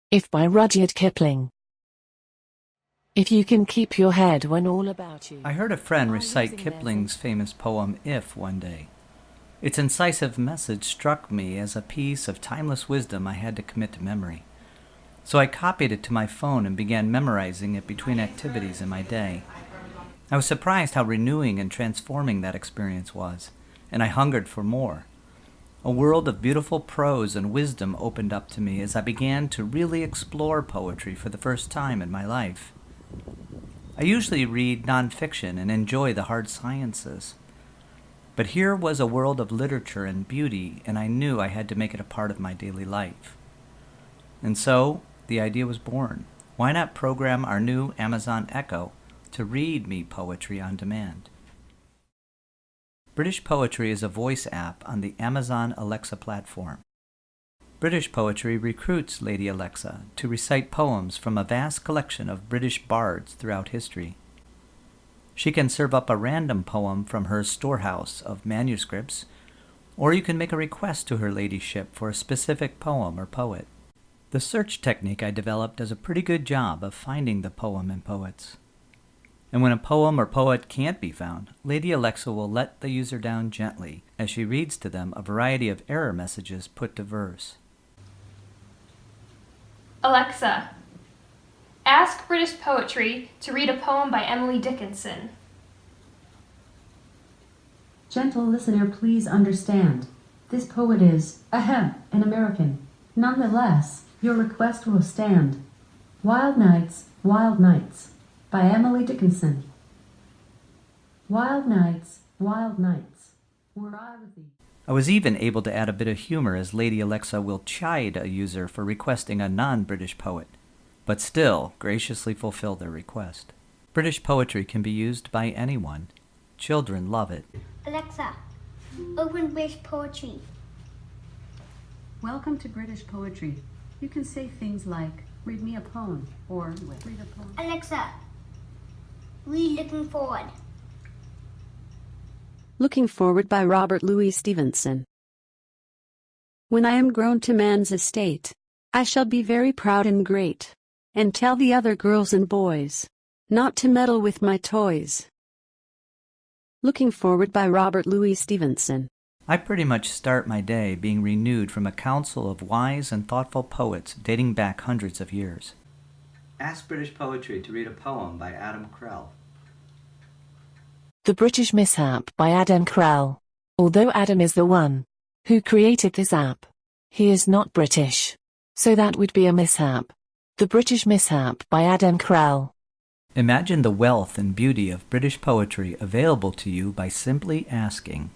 If by Rudyard Kipling. If you can keep your head when all about you. I heard a friend are recite losing their Kipling's famous poem If one day. Its incisive message struck me as a piece of timeless wisdom I had to commit to memory. So I copied it to my phone and began memorizing it between activities in my day. I was surprised how renewing and transforming that experience was, and I hungered for more. A world of beautiful prose and wisdom opened up to me as I began to really explore poetry for the first time in my life. I usually read nonfiction and enjoy the hard sciences. But here was a world of literature and beauty, and I knew I had to make it a part of my daily life. And so, the idea was born. Why not program our new Amazon Echo to read me poetry on demand? British Poetry is a voice app on the Amazon Alexa platform. British Poetry recruits Lady Alexa to recite poems from a vast collection of British bards throughout history. She can serve up a random poem from her storehouse of manuscripts, or you can make a request to her ladyship for a specific poem or poet. The search technique I developed does a pretty good job of finding the poem and poets. And when a poem or poet can't be found, Lady Alexa will let the user down gently as she reads to them a variety of error messages put to verse. Alexa, ask British Poetry to read a poem by Emily Dickinson. Gentle listener, please understand. This poet is, an American. Nonetheless, your request will stand. Wild Nights, by Emily Dickinson. Wild nights, were I with thee. I was even able to add a bit of humor as Lady Alexa will chide a user for requesting a non-British poet, but still graciously fulfill their request. British poetry can be used by anyone. Children love it. Alexa, open British Poetry. Welcome to British Poetry. You can say things like, read me a poem, or read a poem. Alexa, read Looking Forward. Looking Forward by Robert Louis Stevenson. When I am grown to man's estate, I shall be very proud and great, and tell the other girls and boys not to meddle with my toys. Looking Forward by Robert Louis Stevenson. I pretty much start my day being renewed from a council of wise and thoughtful poets dating back hundreds of years. Ask British Poetry to read a poem by Adam Krell. The British Mishap by Adam Krell. Although Adam is the one who created this app, he is not British. So that would be a mishap. The British Mishap by Adam Krell. Imagine the wealth and beauty of British poetry available to you by simply asking.